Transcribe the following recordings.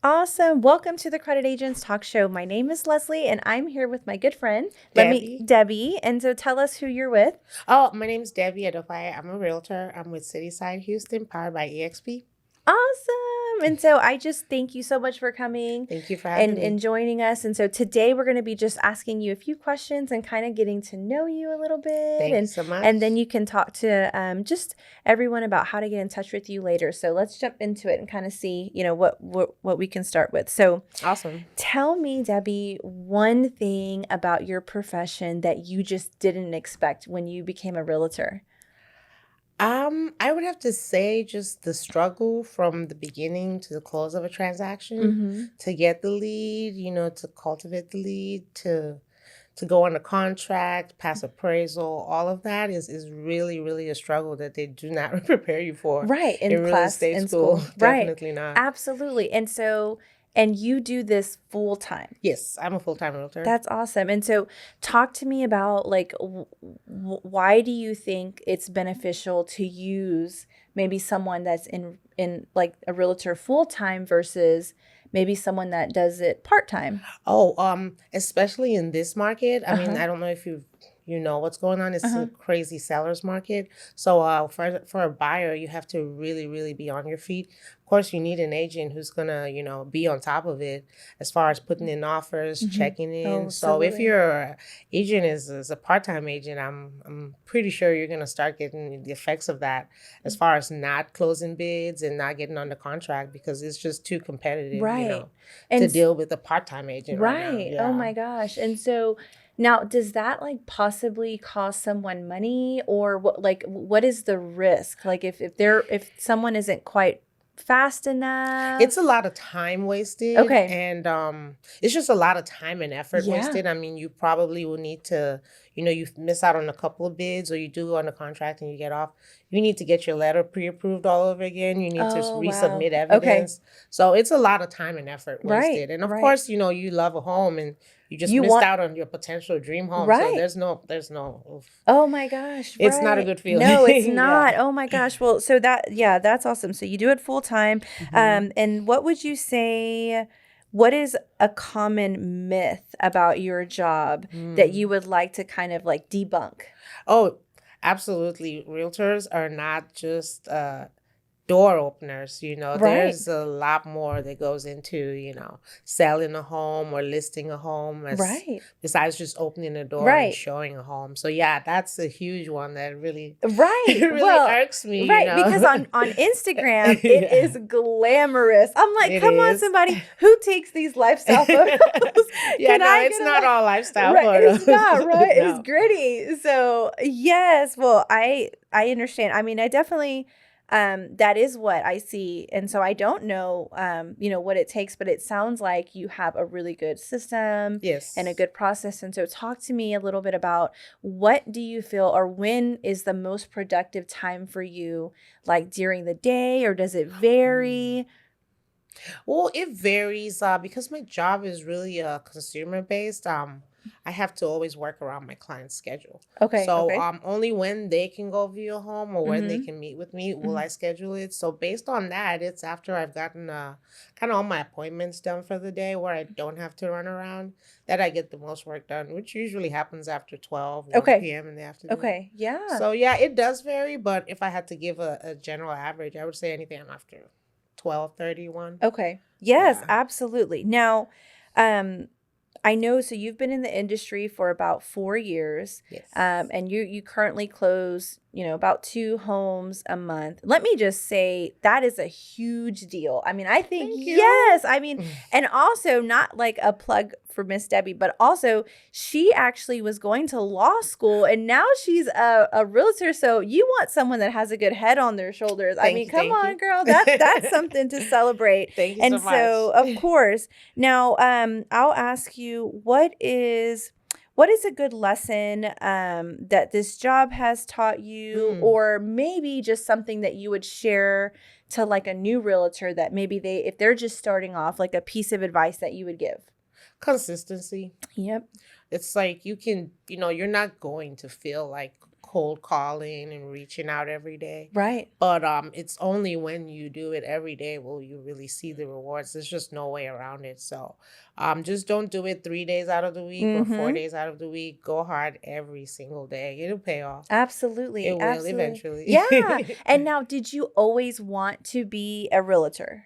Awesome. Welcome to the Credit Agents Talk Show. My name is Lesley, and I'm here with my good friend, Debbie. Debbie. And so tell us who you're with. Oh, my name's Debbie Adokpaye. I'm a realtor. I'm with Cityside Houston, powered by EXP. Awesome. And so I just thank you so much for coming Thank you for and, having me. and joining us. And so today we're going to be just asking you a few questions and kind of getting to know you a little bit. Thank you And so much. and then you can talk to just everyone about how to get in touch with you later. So let's jump into it and kind of see, what we can start with. So Awesome. tell me, Debbie, one thing about your profession that you just didn't expect when you became a realtor. I would have to say just the struggle from the beginning to the close of a transaction Mm-hmm. to get the lead, to cultivate the lead, to go on a contract, pass appraisal, all of that is really, really a struggle that they do not prepare you for Right, in in real class, estate in school. school. Right. Definitely not. Absolutely. And you do this full time. Yes, I'm a full-time realtor. That's awesome. And so talk to me about like why do you think it's beneficial to use maybe someone that's in like a realtor full time versus maybe someone that does it part time? Oh, especially in this market. I mean, Uh-huh. I don't know if you know what's going on. It's a Uh-huh. crazy seller's market. So, for a buyer, you have to really, really be on your feet. Of course, you need an agent who's gonna, be on top of it as far as putting in offers, Mm-hmm. checking Oh, in. So, if absolutely. your agent is a part-time agent, I'm pretty sure you're gonna start getting the effects of that as far as not closing bids and not getting under contract because it's just too competitive, Right. to And deal with a part-time agent right now. right. Oh Yeah. my gosh. And so now does that like possibly cost someone money or what is the risk? Like if someone isn't quite fast It's enough. a lot of time wasted Okay. and it's just a lot of time and effort Yeah. wasted. I mean, you probably will need to, you miss out on a couple of bids or you do on a contract and you get off. You need to get your letter pre-approved all over again. You need to Oh, wow. resubmit Okay. evidence. So it's a lot of time and effort Right. wasted. And of Right. course, you love a home and you just You missed want out on your potential dream home. So right. there's no Oh my gosh, it's not a right. good No, it's feeling. not. Yeah. Oh my gosh. Well, so yeah, that's awesome. So you do it full time. hmm And what would you say, what is a common myth about your job that you would like to kind of like debunk? Oh, absolutely. Realtors are not just door openers. Right. There's a lot more that goes into, selling a home or listing a home as Right. besides just opening a door and Right. showing a home. So yeah, that's a huge one that really Right. it really Well, irks me. right, because on Instagram it Yeah, is glamorous. I'm like, it "Come on is. somebody, who takes these lifestyle photos? Yeah, Can no, I it's get not all lifestyle right, it's photos. not, right? It's No. gritty. So, yes, well, I understand. I mean, I definitely that is what I see. And so I don't know what it takes, but it sounds like you have a really good system and a Yes. good process. And so talk to me a little bit about what do you feel or when is the most productive time for you, like during the day or does it Mm. vary? Well, it varies because my job is really consumer based. I have to always work around my client's schedule. Okay, So okay. only when they can go view a home or when they Mhm. can meet with me will Mhm. I schedule it. So based on that, it's after I've gotten kind of all my appointments done for the day where I don't have to run around that I get the most work done, which usually happens after 12, Okay. 1 p.m. in the afternoon. Okay. Yeah. So yeah, it does vary, but if I had to give a general average, I would say anything after 12:31. Okay. Yes, Yeah. absolutely. Now, um, I know, so you've been in the industry for about 4 years, Yes. and you currently close, about 2 homes a month. Let me just say that is a huge deal. I mean, I think Thank you. yes. I mean, and also not like a plug for Miss Debbie, but also she actually was going to law school and now she's a realtor. So you want someone that has a good head on their shoulders. I Thank mean, you, come thank on, you. girl. That's something to celebrate. Thank you so And much. so, of course, now, I'll ask you, what is a good lesson that this job has taught you, Mm, or maybe just something that you would share to like a new realtor that maybe if they're just starting off, like a piece of advice that you would give? consistency. Yep. It's like you're not going to feel like cold calling and reaching out every day. Right. But it's only when you do it every day will you really see the rewards. There's just no way around it. So just don't do it 3 days out of the week or four Mm-hmm. days out of the week. Go hard every single day. It'll pay off. Absolutely. It will Absolutely. eventually. Yeah. And now, did you always want to be a realtor?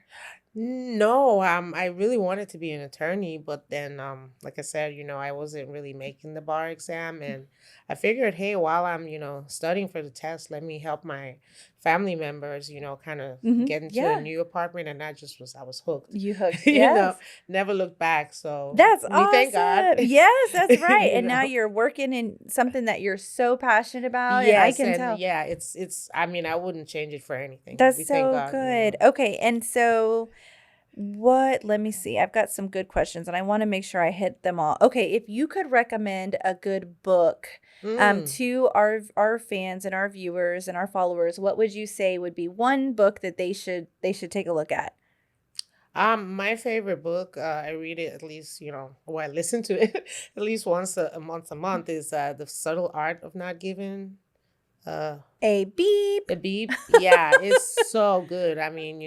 No, I really wanted to be an attorney, but then, like I said, I wasn't really making the bar exam, and I figured, hey, while I'm, studying for the test, let me help my family members, kind of Mm-hmm. get into a Yeah. new apartment, and I was hooked, You hooked. you know, Yes. never looked back. So That's we thank God, awesome. Yes, that's right. you And now know. you're working in something that you're so passionate about, and I Yes, can and tell. yeah, it's. I mean, I wouldn't change it for anything. We That's thank so God. good. Okay, and so let me see. I've got some good questions and I want to make sure I hit them all. Okay, if you could recommend a good book Mm. to our fans and our viewers and our followers, what would you say would be one book that they should take a look at? My favorite book, I read it at least, or I listen to it at least once a month is The Subtle Art of Not Giving uh A beep. a beep. Yeah, it's so good. I mean,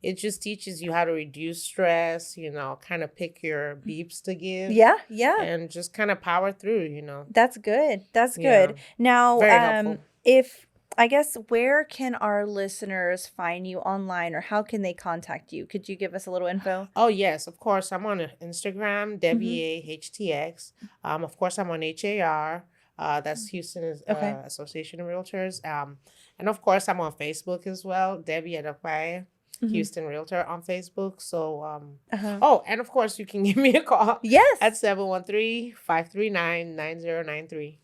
it just teaches you how to reduce stress, kind of pick your beeps to give Yeah, yeah. and just kind of power through, That's good. That's Yeah, good. Now, very helpful. if I guess where can our listeners find you online or how can they contact you? Could you give us a little info? Oh yes, of course. I'm on Instagram, Mm-hmm. WAHTX. Of course, I'm on HAR. That's Houston Okay. Association of Realtors. And of course, I'm on Facebook as well, Debbie Adokpaye, Mm-hmm. Houston Realtor on Facebook. So, Uh-huh. oh, and of course, you can give me a call at Yes. 713-539-9093.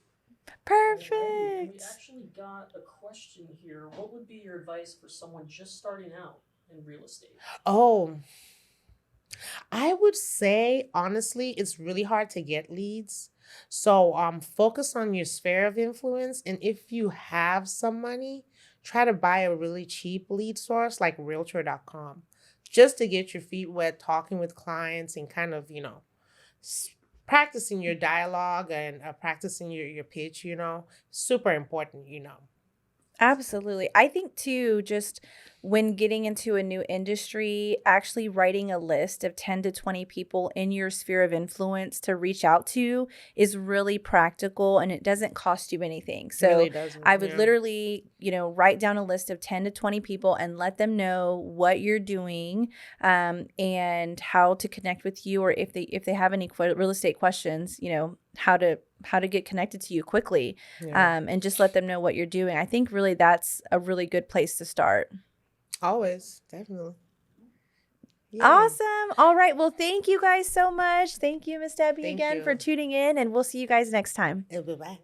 Alrighty, and we Perfect. actually got a question here. What would be your advice for someone just starting out in real estate? Oh, I would say honestly, it's really hard to get leads. So focus on your sphere of influence, and if you have some money, try to buy a really cheap lead source like realtor.com just to get your feet wet talking with clients and kind of, s- practicing your dialogue and practicing your pitch, super important. Absolutely. I think too, just when getting into a new industry, actually writing a list of 10 to 20 people in your sphere of influence to reach out to is really practical and it doesn't cost you anything. Really So doesn't. I would Yeah. literally, write down a list of 10 to 20 people and let them know what you're doing and how to connect with you, or if they have any real estate questions, how to get connected to you quickly, Yeah. and just let them know what you're doing. I think really that's a really good place to start. Always. Definitely. Yeah. Awesome. All right. Well, thank you guys so much. Thank you, Miss Debbie, Thank again for you. tuning in, and we'll see you guys next time. Bye-bye.